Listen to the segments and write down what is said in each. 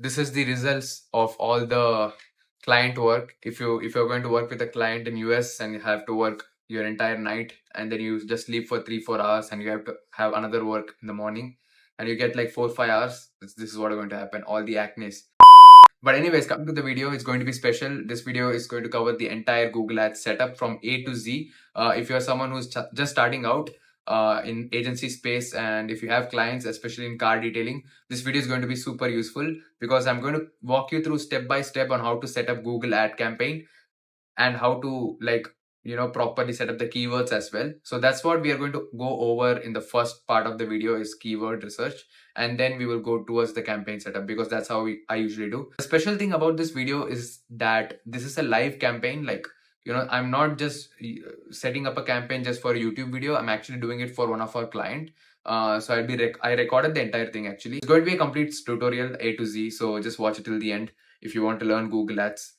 this is the results of all the client work. If you're going to work with a client in US and you have to work your entire night, and then you just sleep for 3-4 hours, and you have to have another work in the morning, and you get like 4-5 hours, this is what is going to happen, all the acne. But anyways, coming to the video, it's going to be special. This video is going to cover the entire Google Ads setup from A to Z. If you're someone who's just starting out in agency space, and if you have clients, especially in car detailing, this video is going to be super useful, because I'm going to walk you through step by step on how to set up Google ad campaign, and how to, like, properly set up the keywords as well. So that's what we are going to go over in the first part of the video, is keyword research, and then we will go towards the campaign setup, because that's how I usually do. The special thing about this video is that this is a live campaign. Like, I'm not just setting up a campaign just for a YouTube video. I'm actually doing it for one of our client. So I recorded the entire thing. Actually, it's going to be a complete tutorial A to Z, so just watch it till the end if you want to learn Google Ads.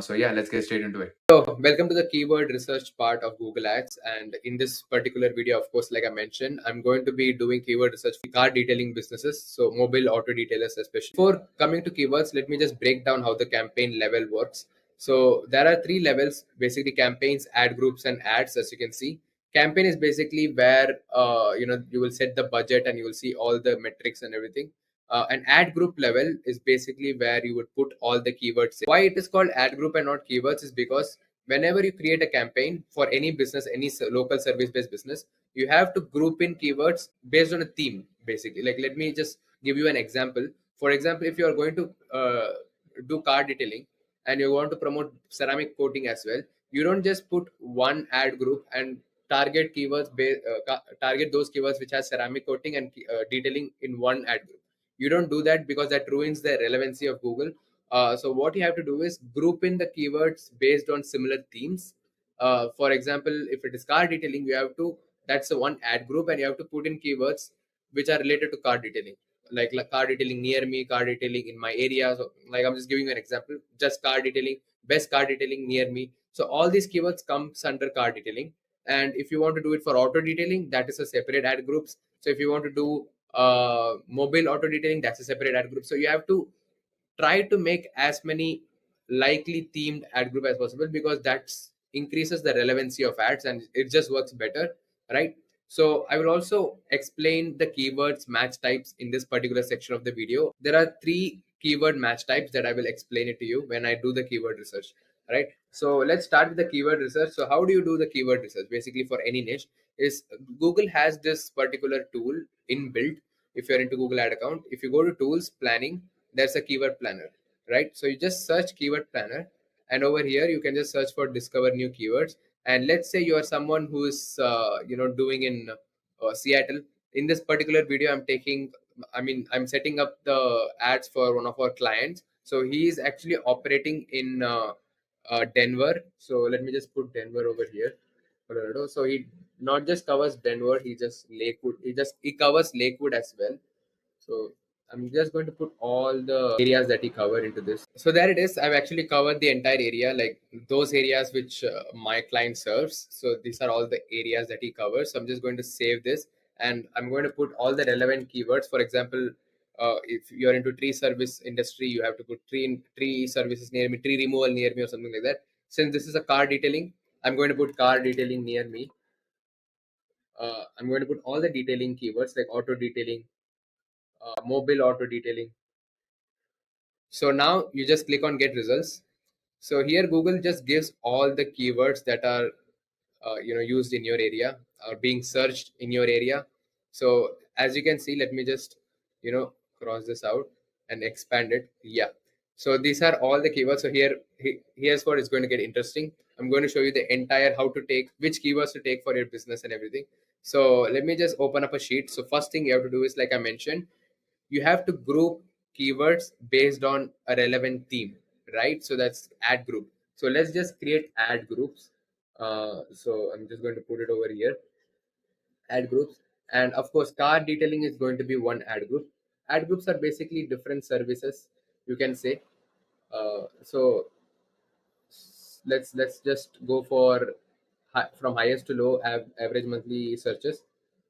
So yeah, let's get straight into it. So welcome to the keyword research part of Google Ads. And in this particular video, of course, like I mentioned, I'm going to be doing keyword research for car detailing businesses, so mobile auto detailers especially. Before coming to keywords, let me just break down how the campaign level works. So there are three levels, basically: campaigns, ad groups, and ads. As you can see, campaign is basically where you will set the budget and you will see all the metrics and everything. An ad group level is basically where you would put all the keywords in. Why it is called ad group and not keywords is because whenever you create a campaign for any business, any local service based business, you have to group in keywords based on a theme, basically. Like, let me just give you an example. For example, if you are going to do car detailing and you want to promote ceramic coating as well, you don't just put one ad group and target keywords target those keywords which has ceramic coating and detailing in one ad group. You don't do that, because that ruins the relevancy of Google. So what you have to do is group in the keywords based on similar themes. For example, if it is car detailing, you have to, that's the one ad group, and you have to put in keywords which are related to car detailing, like car detailing near me, car detailing in my area. So, like, I'm just giving you an example: just car detailing, best car detailing near me. So all these keywords comes under car detailing. And if you want to do it for auto detailing, that is a separate ad groups. So if you want to do mobile auto detailing, that's a separate ad group. So you have to try to make as many likely themed ad group as possible, because that increases the relevancy of ads and it just works better, right? So I will also explain the keywords match types in this particular section of the video. There are three keyword match types that I will explain it to you when I do the keyword research, right? So let's start with the keyword research. So how do you do the keyword research? Basically, for any niche, is Google has this particular tool inbuilt. If you're into Google ad account, if you go to tools, planning, there's a keyword planner, right? So you just search keyword planner, and over here you can just search for discover new keywords. And let's say you are someone who is doing in Seattle. In this particular video, I'm setting up the ads for one of our clients. So he is actually operating in Denver. So let me just put Denver over here. Colorado. So he not just covers Denver, he just Lakewood. He covers Lakewood as well. So I'm just going to put all the areas that he covered into this. So there it is. I've actually covered the entire area, like those areas which my client serves. So these are all the areas that he covers. So I'm just going to save this, and I'm going to put all the relevant keywords. For example, if you're into tree service industry, you have to put tree services near me, tree removal near me, or something like that. Since this is a car detailing, I'm going to put car detailing near me. I'm going to put all the detailing keywords like auto detailing, mobile auto detailing. So now you just click on get results. So here Google just gives all the keywords that are used in your area or being searched in your area. So as you can see, let me just cross this out and expand it. Yeah. So these are all the keywords. So here's what is going to get interesting. I'm going to show you the entire how to take which keywords to take for your business and everything. So let me just open up a sheet. So first thing you have to do is, like I mentioned, you have to group keywords based on a relevant theme, right? So that's ad group. So let's just create ad groups. So I'm just going to put it over here, ad groups. And of course, car detailing is going to be one ad group. Ad groups are basically different services, you can say. So let's just go for from highest to low average monthly searches.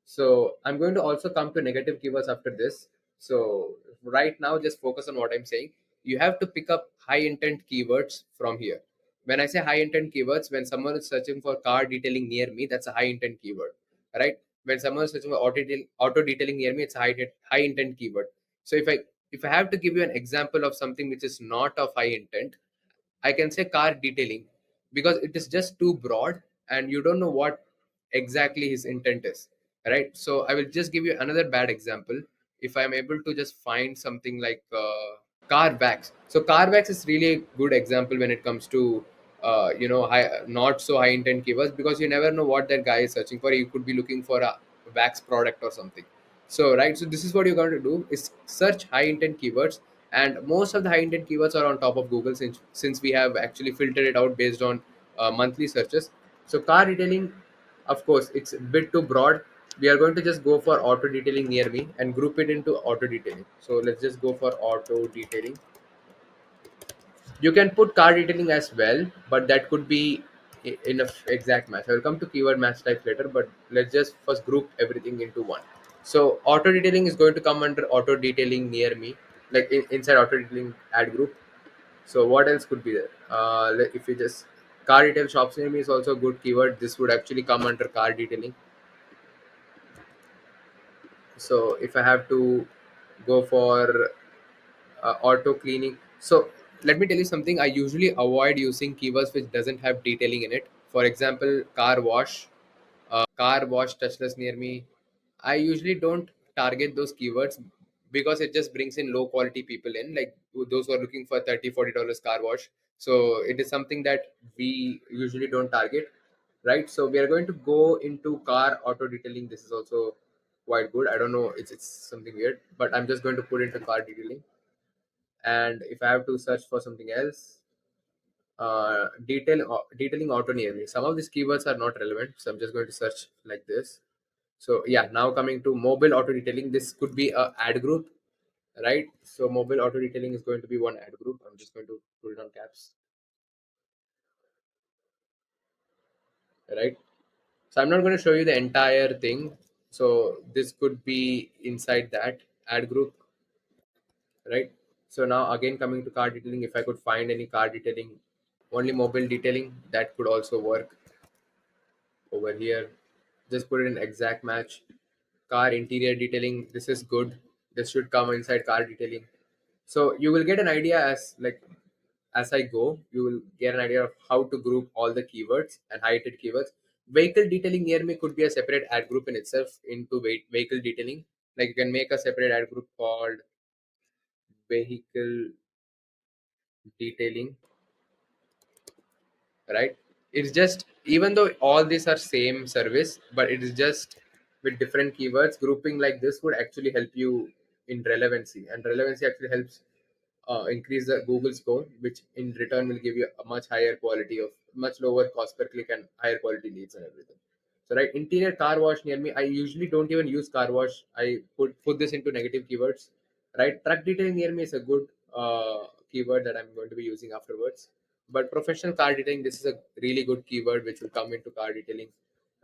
So I'm going to also come to negative keywords after this. So right now just focus on what I'm saying. You have to pick up high intent keywords from here. When I say high intent keywords, when someone is searching for car detailing near me, that's a high intent keyword, right? When someone is searching for auto detailing near me, it's a high intent keyword. So if I have to give you an example of something which is not of high intent, I can say car detailing, because it is just too broad and you don't know what exactly his intent is, right? So I will just give you another bad example. If I'm able to just find something like car wax. So car wax is really a good example when it comes to not so high intent keywords, because you never know what that guy is searching for. He could be looking for a wax product or something. So right, so this is what you're going to do is search high intent keywords, and most of the high intent keywords are on top of Google, since we have actually filtered it out based on monthly searches. So car detailing, of course, it's a bit too broad. We are going to just go for auto detailing near me and group it into auto detailing. So let's just go for auto detailing. You can put car detailing as well, but that could be in a exact match. I will come to keyword match types later, but let's just first group everything into one. So auto detailing is going to come under auto detailing near me, like inside auto detailing ad group. So what else could be there? If you just car detail shops near me is also a good keyword. This would actually come under car detailing. So if I have to go for auto cleaning, so let me tell you something. I usually avoid using keywords which doesn't have detailing in it. For example, car wash, car wash touchless near me. I usually don't target those keywords because it just brings in low quality people in, like those who are looking for $30-40 car wash. So it is something that we usually don't target, right? So we are going to go into car auto detailing. This is also quite good. I don't know, it's something weird, but I'm just going to put into car detailing. And if I have to search for something else, detailing auto near me. Some of these keywords are not relevant, so I'm just going to search like this. So yeah, now coming to mobile auto detailing, this could be a ad group, right? So mobile auto detailing is going to be one ad group. I'm just going to put it on caps, right? So I'm not going to show you the entire thing. So this could be inside that ad group, right? So now again coming to car detailing, if I could find any car detailing, only mobile detailing, that could also work over here. Just put it in exact match. Car interior detailing, this is good. This should come inside car detailing. So you will get an idea as I go, you will get an idea of how to group all the keywords and highlighted keywords. Vehicle detailing near me could be a separate ad group in itself into vehicle detailing. Like you can make a separate ad group called vehicle detailing, right? It's just, even though all these are same service, but it is just with different keywords. Grouping like this would actually help you in relevancy, and relevancy actually helps increase the Google score, which in return will give you a much higher quality of much lower cost per click and higher quality leads and everything. So right, interior car wash near me. I usually don't even use car wash. I put this into negative keywords. Right, truck detailing near me is a good keyword that I'm going to be using afterwards. But professional car detailing, this is a really good keyword which will come into car detailing.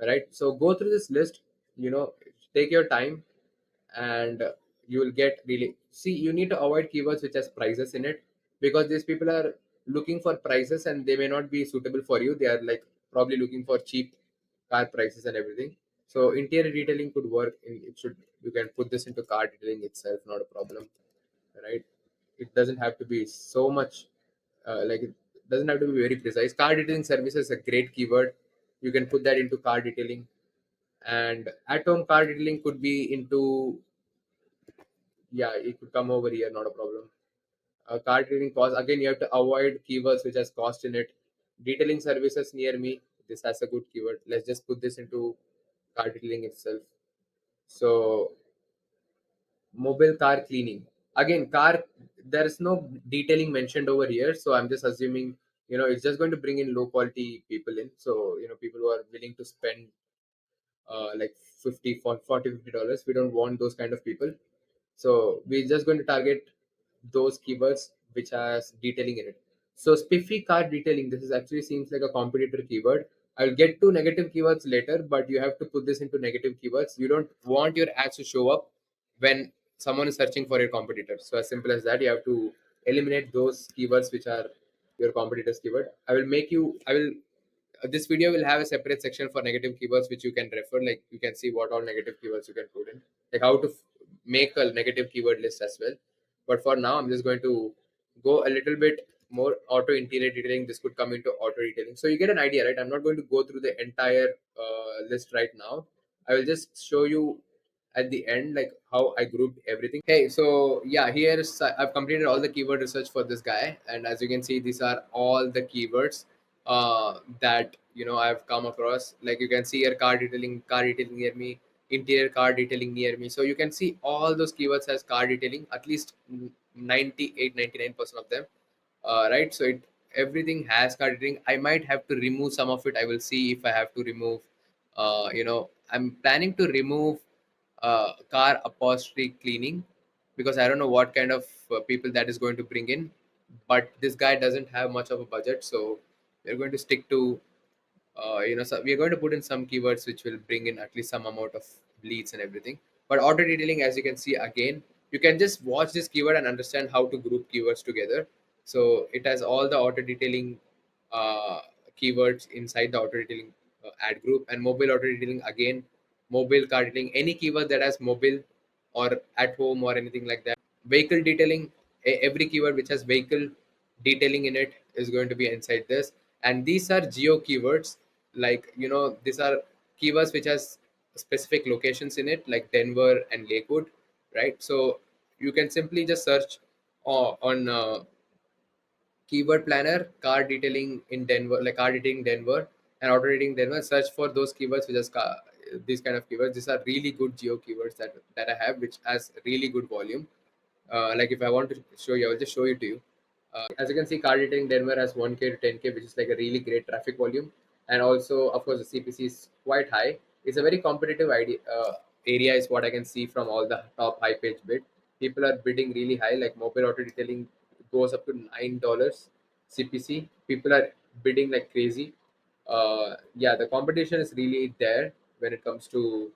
Right, so go through this list. Take your time, and you will get really, see, you need to avoid keywords which has prices in it, because these people are looking for prices and they may not be suitable for you. They are like probably looking for cheap car prices and everything. So interior detailing could work in, it should, you can put this into car detailing itself, not a problem, right? It doesn't have to be so much it doesn't have to be very precise. Car detailing services is a great keyword. You can put that into car detailing. And at home car detailing could be into, yeah, it could come over here, not a problem. Car detailing cost, again, you have to avoid keywords which has cost in it. Detailing services near me, this has a good keyword. Let's just put this into car detailing itself. So mobile car cleaning, again, car, there is no detailing mentioned over here, so I'm just assuming, it's just going to bring in low quality people in. So people who are willing to spend like 50 40 $50. We don't want those kind of people. So we're just going to target those keywords which has detailing in it. So spiffy car detailing, this is actually seems like a competitor keyword. I'll get to negative keywords later, but you have to put this into negative keywords. You don't want your ads to show up when someone is searching for your competitor. So as simple as that, you have to eliminate those keywords which are your competitor's keyword. I will this video will have a separate section for negative keywords which you can refer. Like you can see what all negative keywords you can put in, like how to make a negative keyword list as well. But for now, I'm just going to go a little bit more auto interior detailing. This could come into auto detailing, so you get an idea, right? I'm not going to go through the entire list right now. I will just show you at the end like how I grouped everything. Hey, so yeah, here's I've completed all the keyword research for this guy, and as you can see, these are all the keywords that I've come across. Like you can see here, car detailing near me, interior car detailing near me. So you can see all those keywords as car detailing, at least 98, 99% of them. Right, so everything has car detailing. I might have to remove some of it. I will see if I have to remove. I'm planning to remove car upholstery cleaning because I don't know what kind of people that is going to bring in. But this guy doesn't have much of a budget, so we're going to stick to so we're going to put in some keywords which will bring in at least some amount of leads and everything. But auto detailing, as you can see again, you can just watch this keyword and understand how to group keywords together. So it has all the auto detailing uh, keywords inside the auto detailing ad group. And mobile auto detailing, again, mobile car detailing, any keyword that has mobile or at home or anything like that. Vehicle detailing, every keyword which has vehicle detailing in it is going to be inside this. And these are geo keywords, like these are keywords which has specific locations in it, like Denver and Lakewood, right? So you can simply just search on keyword planner car detailing in Denver, like car detailing Denver and auto detailing Denver. Search for those keywords which is these kind of keywords. These are really good geo keywords that I have, which has really good volume. Like if I want to show you, I will just show it to you. As you can see, car detailing Denver has 1K to 10K, which is like a really great traffic volume. And also, of course, the CPC is quite high. It's a very competitive area, is what I can see from all the top high page bid. People are bidding really high, like mobile auto detailing goes up to $9 CPC. People are bidding like crazy. Yeah, the competition is really there when it comes to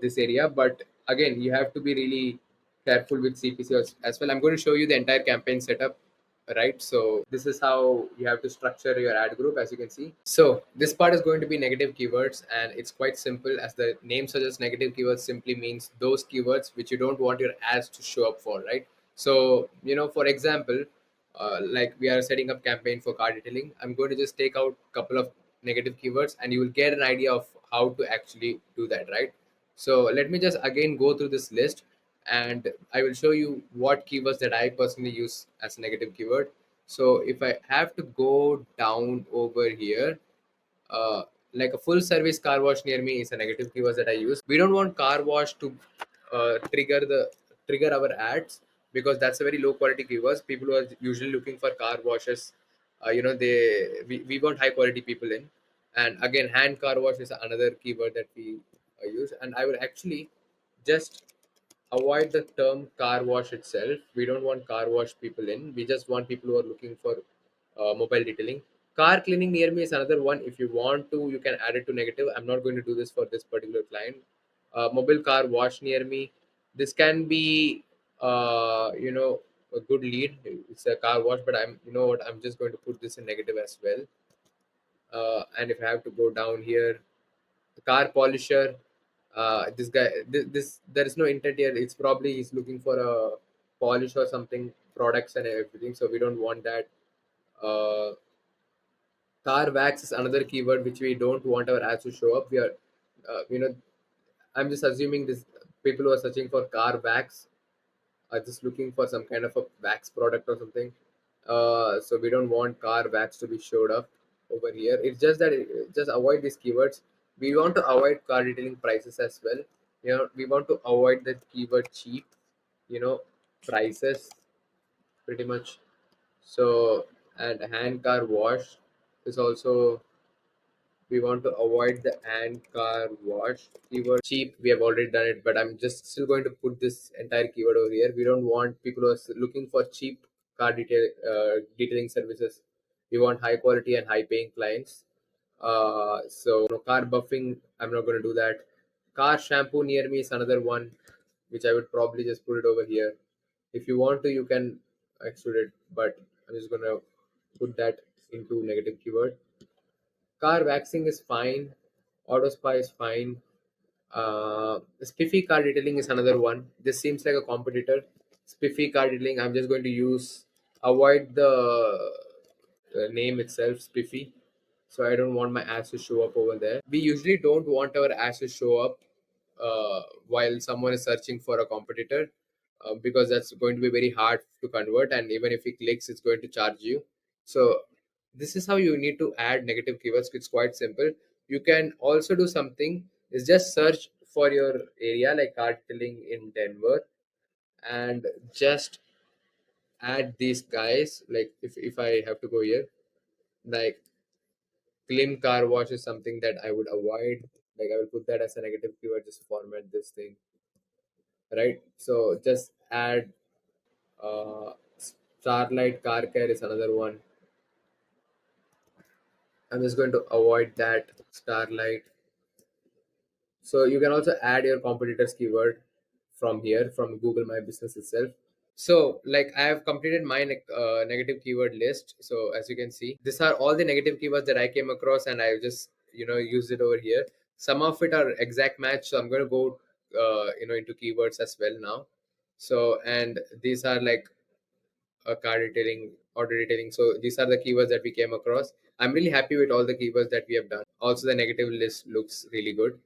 this area. But again, you have to be really careful with CPC as well. I'm going to show you the entire campaign setup, right? So this is how you have to structure your ad group, as you can see. So this part is going to be negative keywords, and it's quite simple. As the name suggests, negative keywords simply means those keywords which you don't want your ads to show up for, right? So for example, like we are setting up campaign for car detailing. I'm going to just take out a couple of negative keywords, and you will get an idea of how to actually do that, right? So let me just again go through this list, and I will show you what keywords that I personally use as a negative keyword. So if I have to go down over here, uh, like a full service car wash near me is a negative keyword that I use. We don't want car wash to trigger our ads, because that's a very low quality keywords. People who are usually looking for car washes, we want high quality people in. And again, hand car wash is another keyword that we use. And I will actually just avoid the term car wash itself. We don't want car wash people in. We just want people who are looking for mobile detailing. Car cleaning near me is another one. If you want to, you can add it to negative. I'm not going to do this for this particular client. Mobile car wash near me. This can be, a good lead. It's a car wash, but you know what? I'm just going to put this in negative as well. And if I have to go down here, car polisher, this guy, this there is no intent here. It's probably he's looking for a polish or something, products and everything, so we don't want that. Car wax is another keyword which we don't want our ads to show up. We are I'm just assuming this people who are searching for car wax are just looking for some kind of a wax product or something. So we don't want car wax to be showed up over here. It's just that just avoid these keywords. We want to avoid car detailing prices as well. We want to avoid the keyword cheap, prices pretty much. So, and hand car wash is also, we want to avoid the hand car wash keyword. Cheap, we have already done it, but I'm just still going to put this entire keyword over here. We don't want people who are looking for cheap detailing services. We want high quality and high paying clients. So car buffing, I'm not going to do that. Car shampoo near me is another one. which I would probably just put it over here. If you want to, you can extrude it, but I'm just gonna put that into negative keyword. Car waxing is fine. Auto spa is fine. Spiffy car detailing is another one. This seems like a competitor. Spiffy car detailing, I'm just going to avoid the name itself, Spiffy. So I don't want my ads to show up over there. We usually don't want our ads to show up while someone is searching for a competitor, because that's going to be very hard to convert, and even if he clicks, it's going to charge you. So this is how you need to add negative keywords. It's quite simple. You can also do something is just search for your area like car detailing in Denver, and just add these guys. Like if I have to go here, like clean car wash is something that I would avoid. Like I will put that as a negative keyword. Just format this thing, right? So just add Starlight car care is another one. I'm just going to avoid that Starlight. So you can also add your competitors keyword from here from Google My Business itself. So like I have completed my negative keyword list. So as you can see, these are all the negative keywords that I came across, and I just used it over here. Some of it are exact match, so I'm going to go into keywords as well now. So and these are like car detailing, order detailing. So these are the keywords that we came across. I'm really happy with all the keywords that we have done. Also, the negative list looks really good.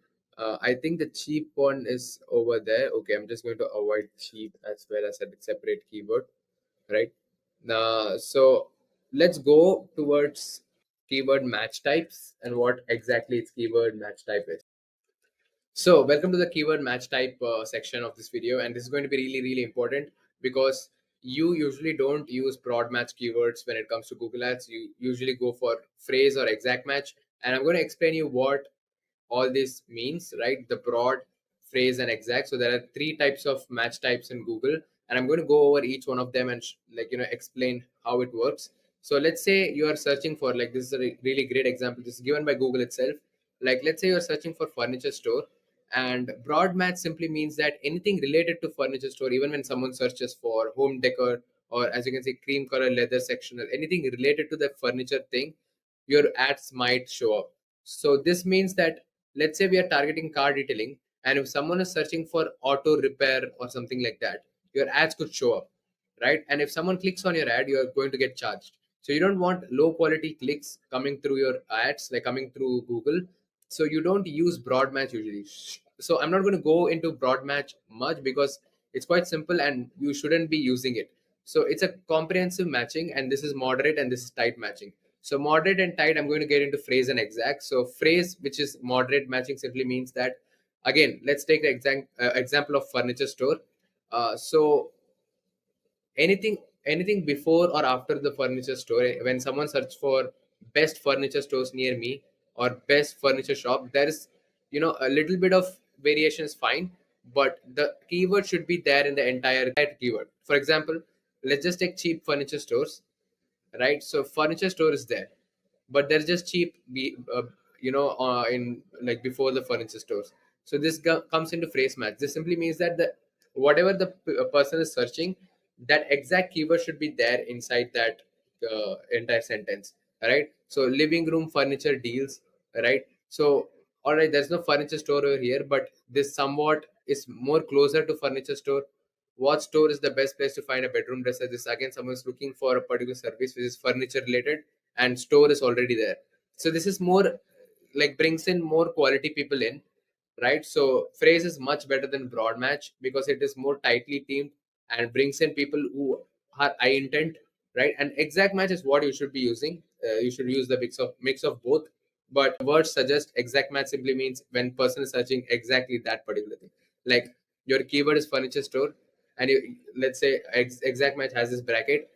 I think the cheap one is over there. Okay, I'm just going to avoid cheap as well as a separate keyword, right? So let's go towards keyword match types and what exactly its keyword match type is. So, welcome to the keyword match type section of this video, and this is going to be really, really important because you usually don't use broad match keywords when it comes to Google Ads. You usually go for phrase or exact match, and I'm going to explain you what all this means, right? The broad, phrase, and exact. So there are three types of match types in Google, and I'm going to go over each one of them and explain how it works. So let's say you are searching for, like, this is a really great example. This is given by Google itself. Like, let's say you're searching for furniture store, and broad match simply means that anything related to furniture store, even when someone searches for home decor, or as you can see, cream color leather sectional, anything related to the furniture thing, your ads might show up. So this means that, let's say we are targeting car detailing, and if someone is searching for auto repair or something like that, your ads could show up, right? And if someone clicks on your ad, you are going to get charged. So you don't want low quality clicks coming through your ads, like coming through Google. So you don't use broad match usually. So I'm not going to go into broad match much because it's quite simple and you shouldn't be using it. So it's a comprehensive matching, and this is moderate and this is tight matching. So moderate and tight, I'm going to get into phrase and exact. So phrase, which is moderate matching, simply means that, again, let's take the example of furniture store. So anything before or after the furniture store, when someone search for best furniture stores near me or best furniture shop, there is a little bit of variation is fine, but the keyword should be there in the entire keyword. For example, let's just take cheap furniture stores, right? So furniture store is there, but they're just cheap in like before the furniture stores. So this comes into phrase match. This simply means that the whatever the person is searching, that exact keyword should be there inside that entire sentence, right? So living room furniture deals, right? So all right, there's no furniture store over here, but this somewhat is more closer to furniture store. What store is the best place to find a bedroom dresser? This again, someone's looking for a particular service which is furniture related, and store is already there. So this is more like brings in more quality people in, right? So phrase is much better than broad match because it is more tightly teamed and brings in people who are high intent, right? And exact match is what you should be using. You should use the mix of both. But words suggest exact match simply means when person is searching exactly that particular thing. Like your keyword is furniture store, and let's say exact match has this bracket.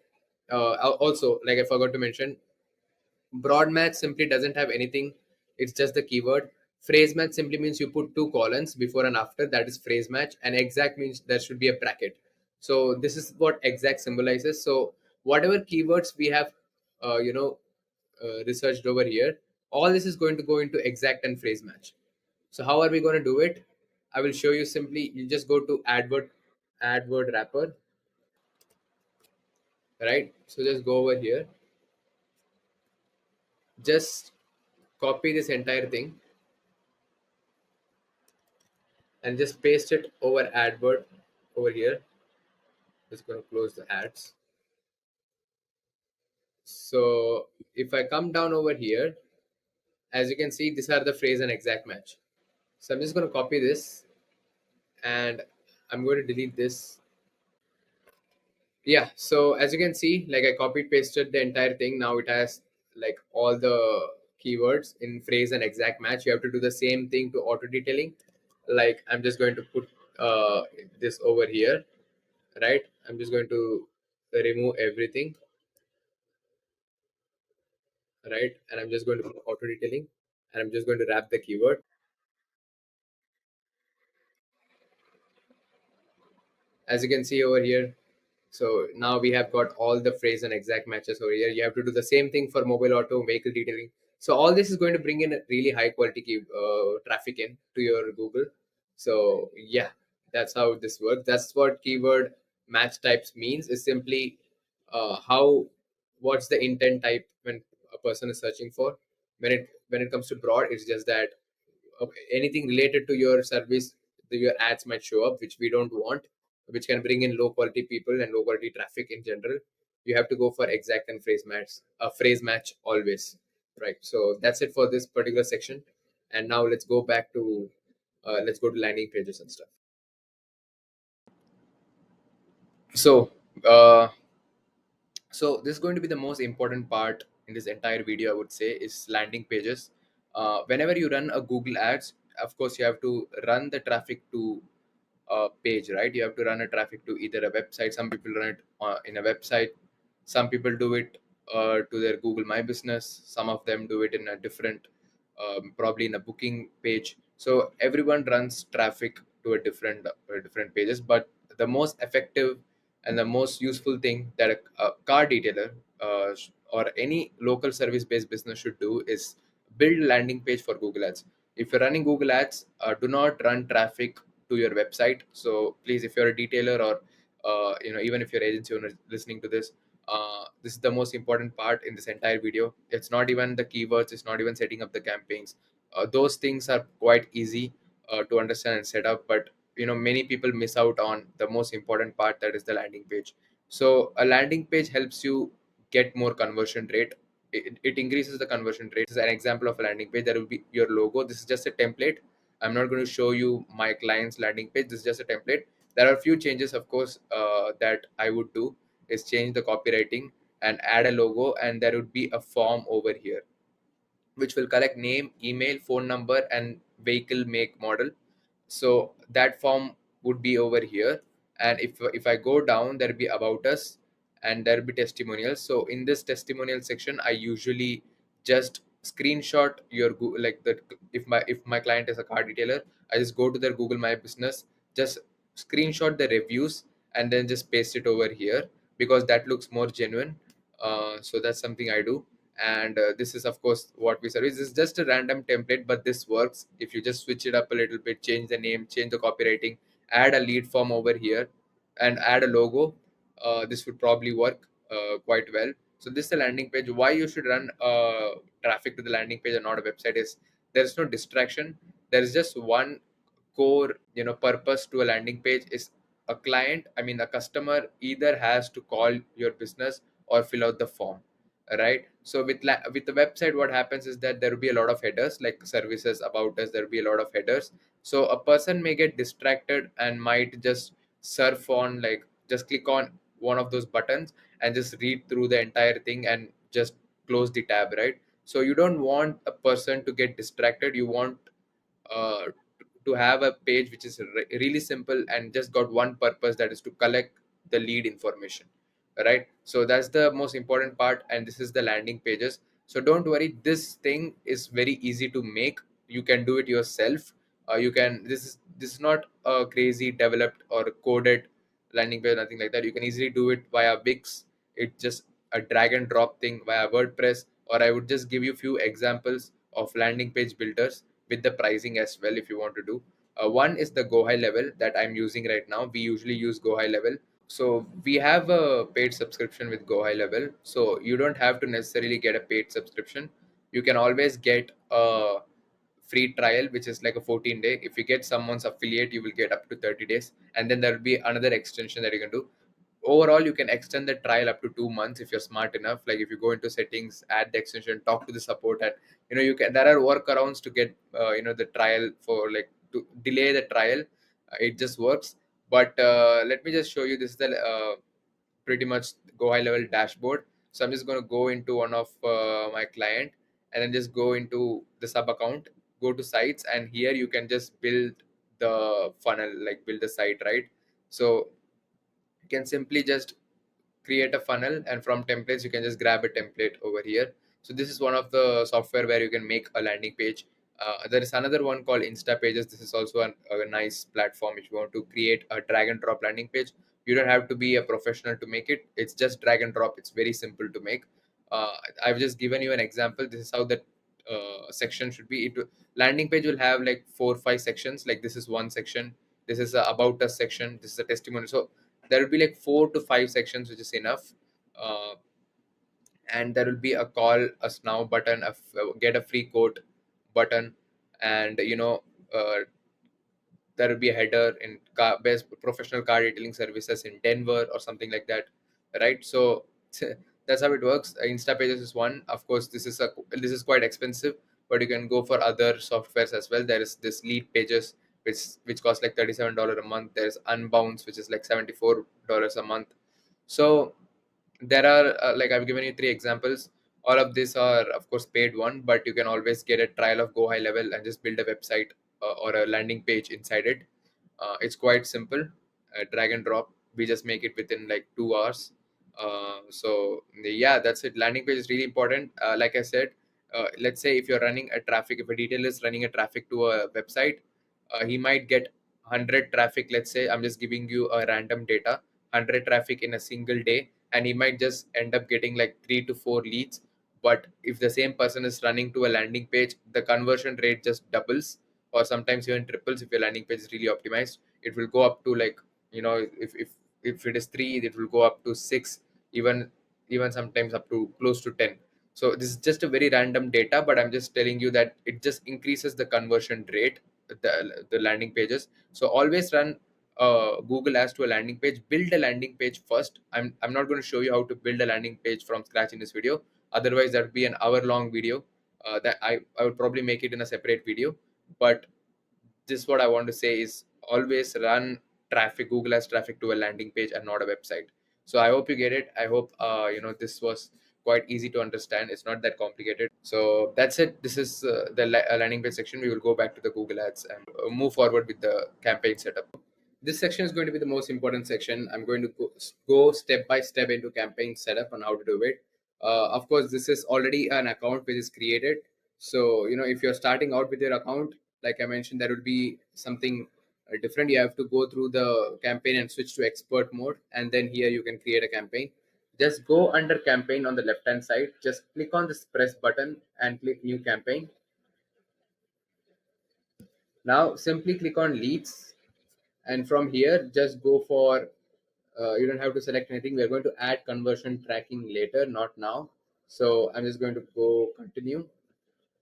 Also, like I forgot to mention, broad match simply doesn't have anything. It's just the keyword. Phrase match simply means you put two colons before and after. That is phrase match. And exact means there should be a bracket. So this is what exact symbolizes. So whatever keywords we have, researched over here, all this is going to go into exact and phrase match. So how are we going to do it? I will show you. Simply you just go to adword wrapper, right? So just go over here, just copy this entire thing and just paste it over adword over here. Just going to close the ads. So if I come down over here, as you can see, these are the phrase and exact match. So I'm just going to copy this and I'm going to delete this. Yeah, so as you can see, like I copied pasted the entire thing. Now it has like all the keywords in phrase and exact match. You have to do the same thing to auto detailing. Like I'm just going to put this over here, right? I'm just going to remove everything, right? And I'm just going to put auto detailing and I'm just going to wrap the keyword. As you can see over here, so now we have got all the phrase and exact matches over here. You have to do the same thing for mobile auto, vehicle detailing. So all this is going to bring in a really high quality traffic in to your Google. So yeah, that's how this works. That's what keyword match types means. Is simply how what's the intent type when a person is searching for. When it comes to broad, it's just that anything related to your service, your ads might show up, which we don't want, which can bring in low quality people and low quality traffic in general. You have to go for exact and phrase match always, right? So that's it for this particular section. And now let's go back to let's go to landing pages and stuff. So uh, so this is going to be the most important part in this entire video, I would say, is landing pages. Whenever you run a Google ads, of course you have to run the traffic to page, right? You have to run a traffic to either a website. Some people run it in a website. Some people do it to their Google My Business. Some of them do it in a different, probably in a booking page. So everyone runs traffic to a different pages. But the most effective and the most useful thing that a car detailer or any local service based business should do is build a landing page for Google Ads. If you're running Google Ads, do not run traffic to your website. So please, if you're a detailer or even if you're agency owner listening to this, this is the most important part in this entire video. It's not even the keywords, it's not even setting up the campaigns. Those things are quite easy to understand and set up, but many people miss out on the most important part, that is the landing page. So a landing page helps you get more conversion rate. It increases the conversion rate. This is an example of a landing page. There will be your logo. This is just a template. I'm not going to show you my client's landing page. This is just a template. There are a few changes, of course, that I would do is change the copywriting and add a logo, and there would be a form over here which will collect name, email, phone number, and vehicle make model. So that form would be over here. And if I go down, there'll be about us and there'll be testimonials. So in this testimonial section, I usually just screenshot your like that. If my client is a car detailer, I just go to their Google My Business, just screenshot the reviews and then just paste it over here, because that looks more genuine. So that's something I do. And this is of course what we service. This is just a random template, but this works if you just switch it up a little bit, change the name, change the copywriting, add a lead form over here, and add a logo. This would probably work quite well. So this is the landing page. Why you should run traffic to the landing page and not a website is there's no distraction. There is just one core purpose to a landing page is a customer either has to call your business or fill out the form, right? So with the website, what happens is that there will be a lot of headers like services, about us. There will be a lot of headers, so a person may get distracted and might just surf on, like just click on one of those buttons and just read through the entire thing and just close the tab, right? So you don't want a person to get distracted. You want uh, to have a page which is really simple and just got one purpose, that is to collect the lead information, right? So that's the most important part, and this is the landing pages. So don't worry, this thing is very easy to make. You can do it yourself. You can this is not a crazy developed or coded landing page, nothing like that. You can easily do it via Wix. It's just a drag and drop thing via WordPress, or I would just give you few examples of landing page builders with the pricing as well if you want to do. One is the Go High level that I'm using right now. We usually use Go High level. So we have a paid subscription with Go High level. So you don't have to necessarily get a paid subscription. You can always get a free trial, which is like a 14-day. If you get someone's affiliate, you will get up to 30 days. And then there will be another extension that you can do. Overall, you can extend the trial up to 2 months if you're smart enough. Like if you go into settings, add the extension, talk to the support, and you can, there are workarounds to get the trial for, like, to delay the trial. It just works. But let me just show you. This is the pretty much Go High level dashboard. So I'm just going to go into one of my client, and then just go into the sub account, go to sites, and here you can just build the funnel, like build the site, right? So you can simply just create a funnel, and from templates you can just grab a template over here. So this is one of the software where you can make a landing page. There is another one called Insta Pages. This is also a nice platform if you want to create a drag and drop landing page. You don't have to be a professional to make it. It's just drag and drop. It's very simple to make. uh, I've just given you an example. This is how that section should be. Landing page will have like 4 or 5 sections. Like this is one section, this is a about us section, this is a testimony. So there will be like 4 to 5 sections, which is enough. uh, and there will be a call us now button, get a free quote button, and there will be a header in best professional car detailing services in Denver or something like that, right? So that's how it works. Insta Pages is one. Of course, this is quite expensive, but you can go for other softwares as well. There is this Lead Pages, which costs like $37 a month. There's Unbounce, which is like $74 a month. So there are, like I've given you 3 examples. All of these are of course paid one, but you can always get a trial of Go High level and just build a website or a landing page inside it. It's quite simple. Drag and drop. We just make it within like 2 hours. So yeah, that's it. Landing page is really important. Like I said, let's say if you're running a traffic, if a detailer is running a traffic to a website, he might get 100 traffic. Let's say I'm just giving you a random data, 100 traffic in a single day, and he might just end up getting like 3 to 4 leads. But if the same person is running to a landing page, the conversion rate just doubles, or sometimes even triples. If your landing page is really optimized, it will go up to like, if it is 3, it will go up to 6, even sometimes up to close to 10. So this is just a very random data, but I'm just telling you that it just increases the conversion rate, the landing pages. So always run Google Ads to a landing page. Build a landing page first. I'm not going to show you how to build a landing page from scratch in this video. Otherwise, that would be an hour-long video. That I would probably make it in a separate video. But this what I want to say is always run traffic, Google Ads traffic, to a landing page and not a website. So I hope you get it. I hope this was quite easy to understand. It's not that complicated. So that's it. This is the landing page section. We will go back to the Google Ads and move forward with the campaign setup. This section is going to be the most important section. I'm going to go step by step into campaign setup on how to do it. Of course, this is already an account which is created. So, if you're starting out with your account, like I mentioned, there will be something different. You have to go through the campaign and switch to expert mode. And then here you can create a campaign. Just go under campaign on the left hand side. Just click on this press button and click new campaign. Now simply click on leads, and from here just go for, you don't have to select anything. We're going to add conversion tracking later, not now. So I'm just going to go continue,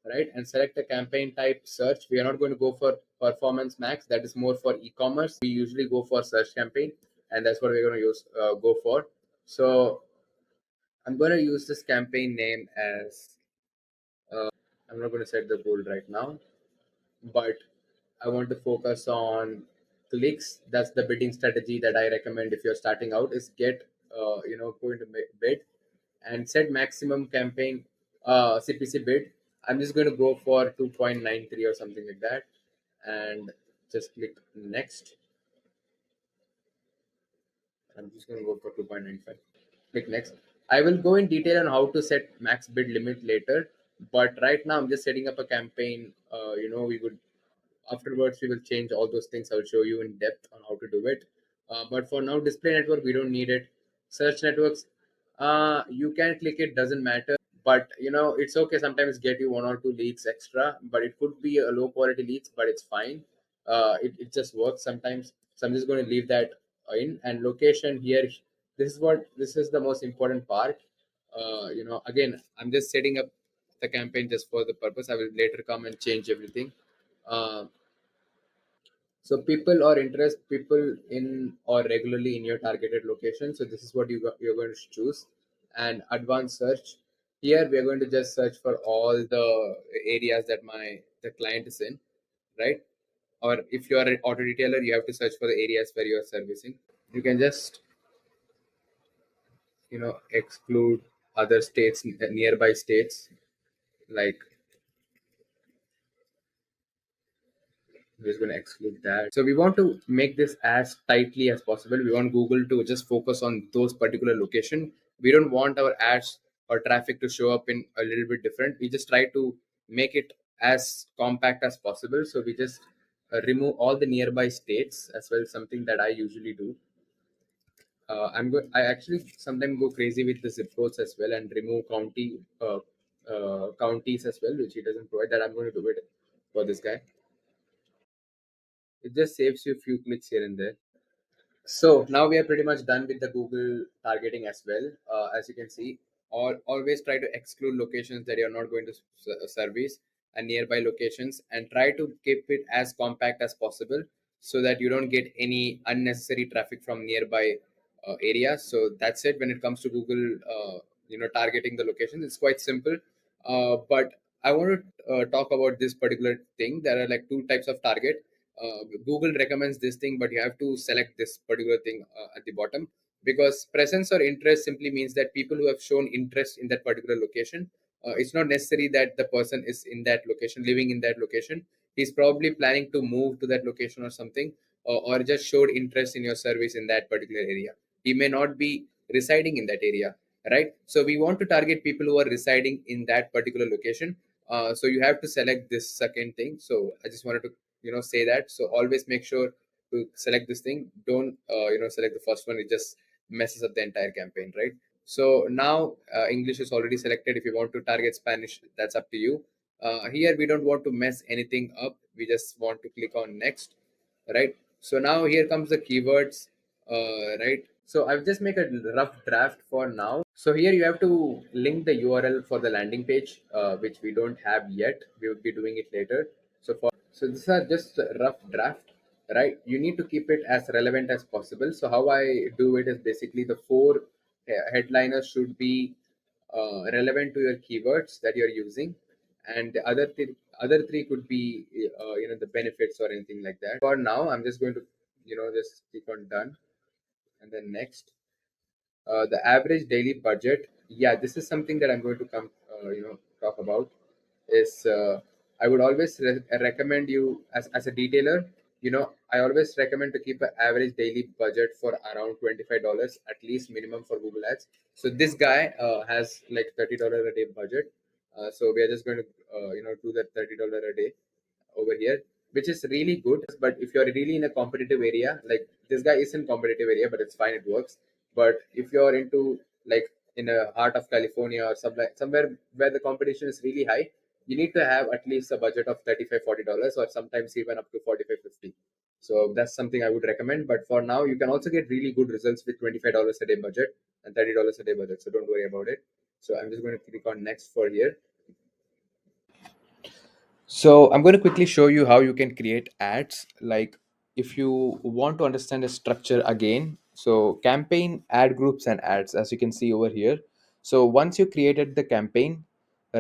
right, and select the campaign type search. We are not going to go for performance max. That is more for e-commerce. We usually go for search campaign, and that's what we're going to go for. So I'm going to use this campaign name as, I'm not going to set the goal right now, but I want to focus on clicks. That's the bidding strategy that I recommend if you're starting out, is get, go into bid and set maximum campaign CPC bid. I'm just going to go for 2.93 or something like that, and just click next. I'm just going to go for 2.95. Click next. I will go in detail on how to set max bid limit later, but right now I'm just setting up a campaign. We would, afterwards we will change all those things. I'll show you in depth on how to do it. But for now, display network, we don't need it. Search networks, you can click it, doesn't matter. But it's okay. Sometimes get you 1 or 2 leads extra, but it could be a low quality leads, but it's fine. It just works sometimes. So I'm just going to leave that in. And location here, this is the most important part. Again, I'm just setting up the campaign just for the purpose. I will later come and change everything. uh, so people or interest people in or regularly in your targeted location. So this is what you're going to choose. And advanced search, here we are going to just search for all the areas that the client is in, right? Or if you are an auto retailer, you have to search for the areas where you are servicing. You can just exclude other states, nearby states, like we're just going to exclude that. So we want to make this as tightly as possible. We want Google to just focus on those particular location. We don't want our ads or traffic to show up in a little bit different. We just try to make it as compact as possible. So we just remove all the nearby states as well, something that I usually do. I actually sometimes go crazy with the zip codes as well and remove counties as well, which he doesn't provide. That I'm going to do it for this guy. It just saves you a few clicks here and there. So now we are pretty much done with the Google targeting as well. As you can see, always try to exclude locations that you're not going to service and nearby locations, and try to keep it as compact as possible so that you don't get any unnecessary traffic from nearby areas. So that's it when it comes to Google. Targeting the locations. It's quite simple, but I want to talk about this particular thing. There are like two types of target. Google recommends this thing, but you have to select this particular thing at the bottom, because presence or interest simply means that people who have shown interest in that particular location. It's not necessary that the person is in that location, living in that location. He's probably planning to move to that location or something, or just showed interest in your service in that particular area. He may not be residing in that area, right? So we want to target people who are residing in that particular location. So you have to select this second thing. So I just wanted to say that. So always make sure to select this thing. Don't select the first one. It just messes up the entire campaign, right? So now English is already selected. If you want to target Spanish, that's up to you. Here we don't want to mess anything up. We just want to click on next, right? So now here comes the keywords, right? So I've just make a rough draft for now. So here you have to link the URL for the landing page, which we don't have yet. We would be doing it later. So these are just a rough draft, right? You need to keep it as relevant as possible. So how I do it is basically the four headliners should be relevant to your keywords that you're using, and the other three could be the benefits or anything like that. For now, I'm just going to just click on done, and then next. The average daily budget. Yeah, this is something that I'm going to come talk about. Is I would always recommend you as a detailer. I always recommend to keep an average daily budget for around $25 at least minimum for Google Ads. So this guy has like $30 a day budget. So we are just going to do that $30 a day over here, which is really good. But if you're really in a competitive area, like this guy is in competitive area, but it's fine, it works. But if you're into like in a heart of California or somewhere where the competition is really high, you need to have at least a budget of $35-$40, or sometimes even up to 45-50. So that's something I would recommend. But for now, you can also get really good results with $25 a day budget and $30 a day budget. So don't worry about it. So I'm just going to click on next for here. So I'm going to quickly show you how you can create ads. Like if you want to understand the structure again, so campaign, ad groups, and ads, as you can see over here. So once you created the campaign,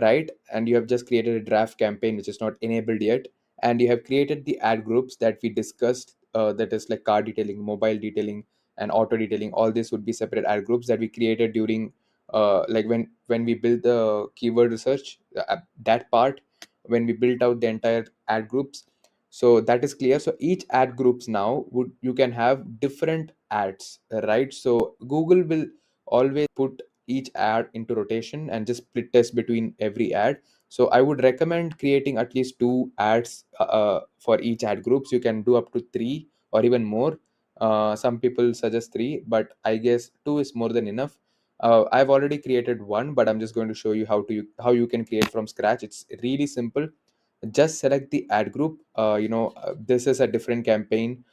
right, and you have just created a draft campaign which is not enabled yet, and you have created the ad groups that we discussed, that is like car detailing, mobile detailing, and auto detailing. All this would be separate ad groups that we created during like when we built the keyword research, that part, when we built out the entire ad groups. So that is clear. So each ad groups now would you can have different ads, right? So Google will always put each ad into rotation and just split test between every ad. So I would recommend creating at least two ads for each ad groups. You can do up to three or even more. Some people suggest three, but I guess two is more than enough. I've already created one, but I'm just going to show you how you can create from scratch. It's really simple. just select the ad group. This is a different campaign,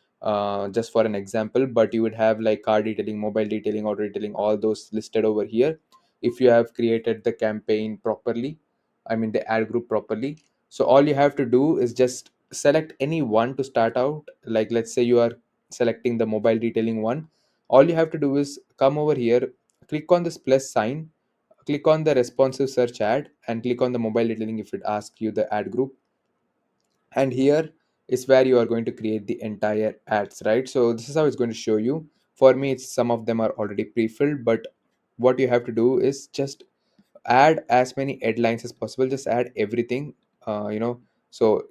just for an example, but you would have like car detailing, mobile detailing, auto detailing, all those listed over here if you have created the campaign properly, I mean the ad group properly. So all you have to do is just select any one to start out. Like let's say you are selecting the mobile detailing one. All you have to do is come over here, click on this plus sign, click on the responsive search ad, and click on the mobile detailing if it asks you the ad group. And here is where you are going to create the entire ads, right? So this is how it's going to show you. For me, it's some of them are already pre-filled, but what you have to do is just add as many headlines as possible. Just add everything. So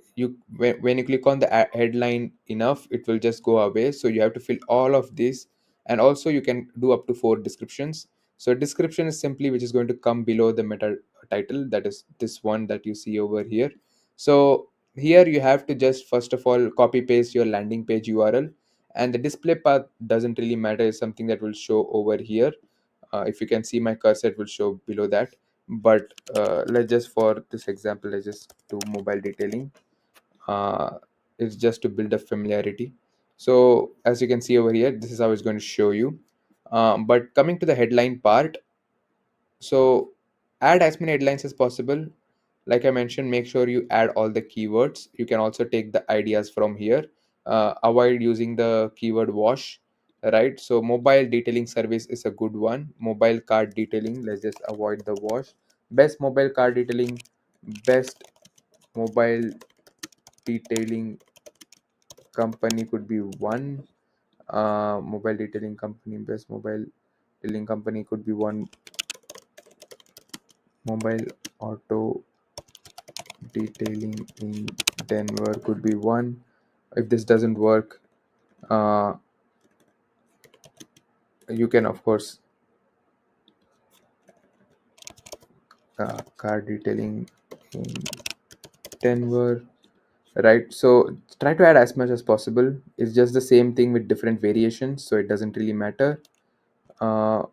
when you click on the headline enough, it will just go away. So you have to fill all of this. And also you can do up to 4 descriptions. So description is simply which is going to come below the meta title, that is this one that you see over here. So here you have to just first of all copy paste your landing page URL, and the display path doesn't really matter, is something that will show over here. If you can see my cursor, it will show below that. But let's just, for this example, let's just do mobile detailing. uh, it's just to build a familiarity. So as you can see over here, this is how it's going to show you. But coming to the headline part, so add as many headlines as possible. Like I mentioned, make sure you add all the keywords. You can also take the ideas from here. Avoid using the keyword wash, right? So mobile detailing service is a good one. Mobile card detailing, let's just avoid the wash. Best mobile card detailing, best mobile detailing company could be one. Mobile detailing company, best mobile detailing company could be one. Mobile auto detailing in Denver could be one. If this doesn't work, uh, you can of course car detailing in Denver, right? So try to add as much as possible. It's just the same thing with different variations, so it doesn't really matter. uh,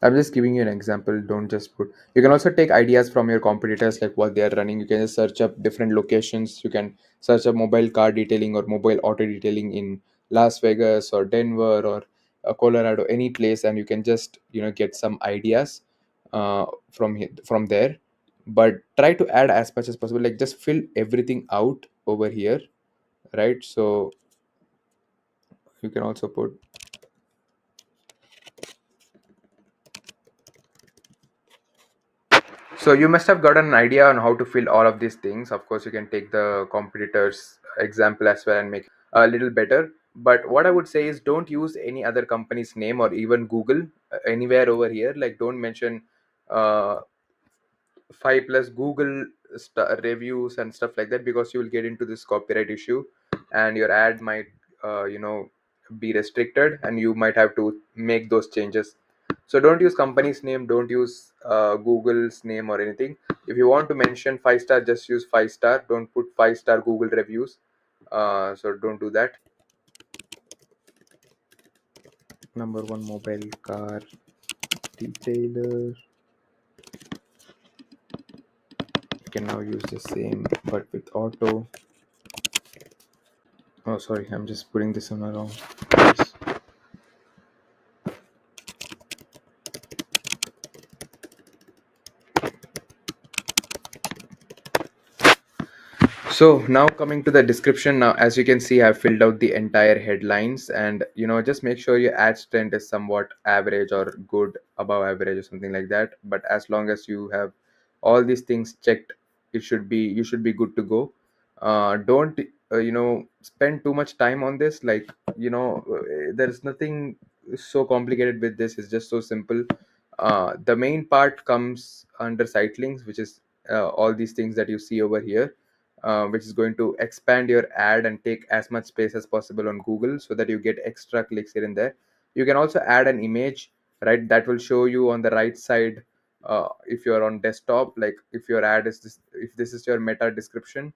I'm just giving you an example. Don't just put. You can also take ideas from your competitors, like what they are running. You can just search up different locations. You can search up mobile car detailing or mobile auto detailing in Las Vegas or Denver or Colorado, any place, and you can just get some ideas from there. But try to add as much as possible. Like just fill everything out over here, right? So you can also put. So you must have gotten an idea on how to fill all of these things. Of course, you can take the competitors example as well and make a little better. But what I would say is don't use any other company's name or even Google anywhere over here. Like don't mention uh, 5 plus Google reviews and stuff like that, because you will get into this copyright issue and your ad might be restricted and you might have to make those changes. So don't use company's name, don't use Google's name or anything. If you want to mention 5 star, just use 5 star. Don't put 5 star Google reviews. So don't do that. Number one mobile car detailer. You can now use the same but with auto. Oh, sorry, I'm just putting this on the wrong place. So now coming to the description, now as you can see, I've filled out the entire headlines, and just make sure your ad strength is somewhat average or good, above average or something like that. But as long as you have all these things checked, you should be good to go. Don't spend too much time on this. Like there's nothing so complicated with this. It's just so simple. The main part comes under site links, which is all these things that you see over here, which is going to expand your ad and take as much space as possible on Google so that you get extra clicks here and there. You can also add an image, right? That will show you on the right side. If you're on desktop, like if your ad is this, if this is your meta description,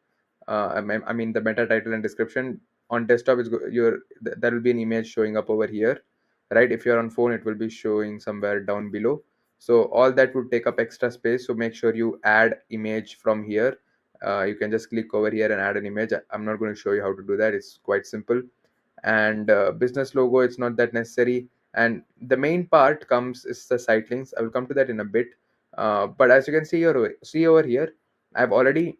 I mean the meta title and description on desktop is there will be an image showing up over here. right? If you're on phone, it will be showing somewhere down below. So all that would take up extra space, so make sure you add image from here. You can just click over here and add an image. I'm not going to show you how to do that, it's quite simple. And business logo, it's not that necessary. And the main part comes is the site links. I will come to that in a bit. But as you can see over here, I've already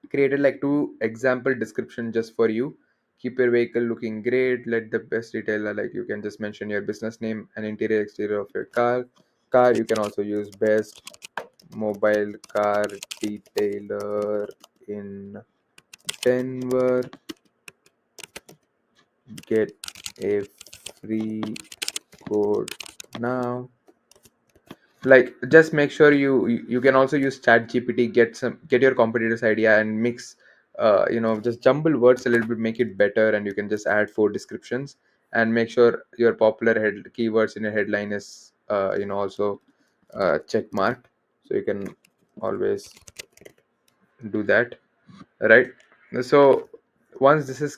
created like two example description just for you. Keep your vehicle looking great, let the best detailer, like you can just mention your business name and interior exterior of your car. You can also use best mobile car detailer in Denver, get a free code now. Like, just make sure you can also use chat gpt, get your competitor's idea and mix, just jumble words a little bit, make it better, and you can just add four descriptions. And make sure your popular head keywords in your headline is also check marked, so you can always do that, right? So once this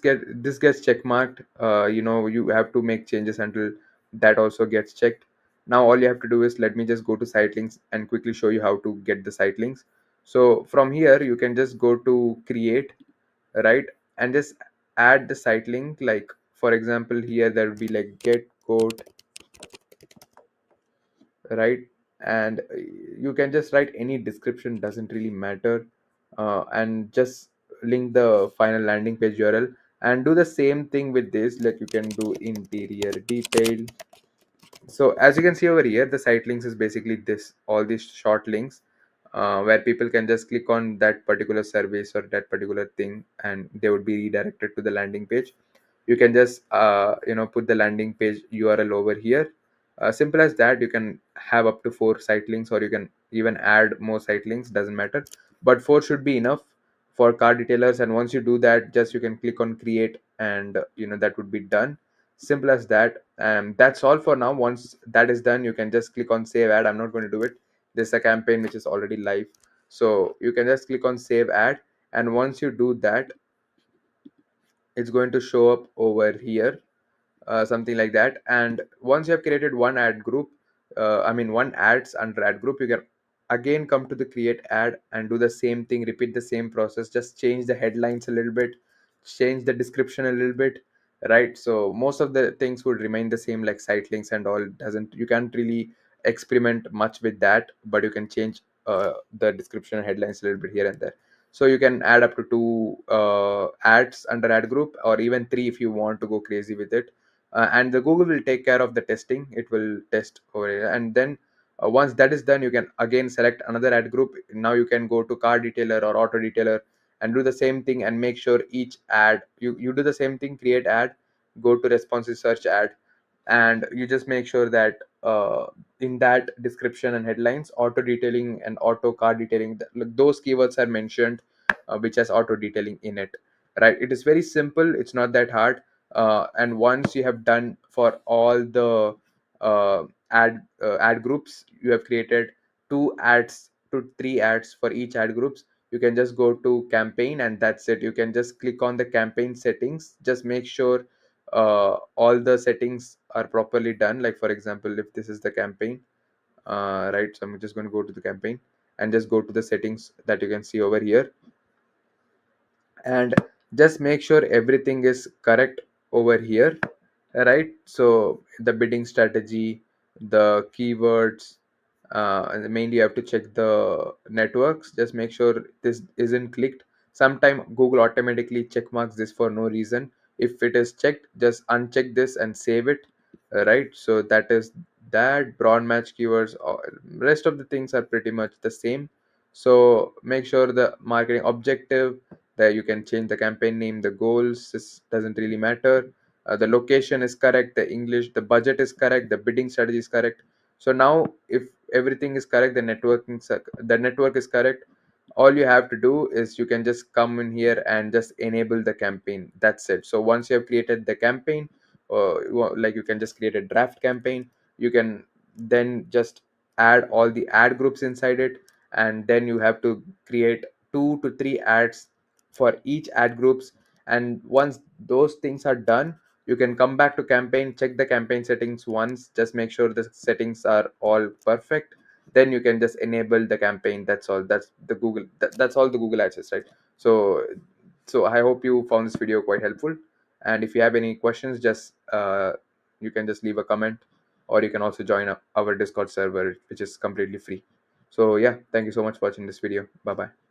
gets check marked, you have to make changes until that also gets checked. Now all you have to do is, let me just go to site links and quickly show you how to get the site links. So from here you can just go to create, right? And just add the site link. Like, for example, here there will be like get quote, right? And you can just write any description, doesn't really matter. And just link the final landing page URL, and do the same thing with this. Like, you can do interior detail. So as you can see over here, the site links is basically this, all these short links, where people can just click on that particular service or that particular thing, and they would be redirected to the landing page. You can just put the landing page URL over here. Simple as that. You can have up to four site links, or you can even add more site links, doesn't matter, but four should be enough for car detailers. And once you do that, just you can click on create, and that would be done. Simple as that. That's all for now. Once that is done, you can just click on save ad. I'm not going to do it, there's a campaign which is already live, so you can just click on save ad. And once you do that, it's going to show up over here, something like that. And once you have created one ad group, one ads under ad group, you can again come to the create ad and do the same thing, repeat the same process, just change the headlines a little bit, change the description a little bit, right? So most of the things would remain the same, like site links and all. Doesn't You can't really experiment much with that, but you can change the description and headlines a little bit here and there. So you can add up to two ads under ad group, or even three if you want to go crazy with it. And the Google will take care of the testing. It will test over here, and then once that is done, you can again select another ad group. Now you can go to car detailer or auto detailer and do the same thing, and make sure each ad, you do the same thing, create ad, go to responsive search ad, and you just make sure that in that description and headlines, auto detailing and auto car detailing, like, those keywords are mentioned, which has auto detailing in it, right? It is very simple, it's not that hard. And once you have done for all the ad groups, you have created two ads to three ads for each ad groups. You can just go to campaign, and that's it. You can just click on the campaign settings, just make sure all the settings are properly done. Like, for example, if this is the campaign, right, so I'm just going to go to the campaign and just go to the settings that you can see over here, and just make sure everything is correct over here, right? So the bidding strategy, the keywords, and mainly you have to check the networks. Just make sure this isn't clicked. Sometime Google automatically check marks this for no reason. If it is checked, just uncheck this and save it, right? So that is that. Broad match keywords, rest of the things are pretty much the same. So make sure the marketing objective, that you can change the campaign name, the goals, this doesn't really matter. The location is correct, the English, the budget is correct, the bidding strategy is correct. So now, if everything is correct, the network is correct, all you have to do is you can just come in here and just enable the campaign. That's it. So once you have created the campaign, like, you can just create a draft campaign. You can then just add all the ad groups inside it, and then you have to create two to three ads for each ad groups. And once those things are done, You can come back to campaign, check the campaign settings once, just make sure the settings are all perfect. Then you can just enable the campaign. That's all. That's the Google. That's all the Google Ads, right? So, so I hope you found this video quite helpful. And if you have any questions, just you can just leave a comment, or you can also join our Discord server, which is completely free. So yeah, thank you so much for watching this video. Bye bye.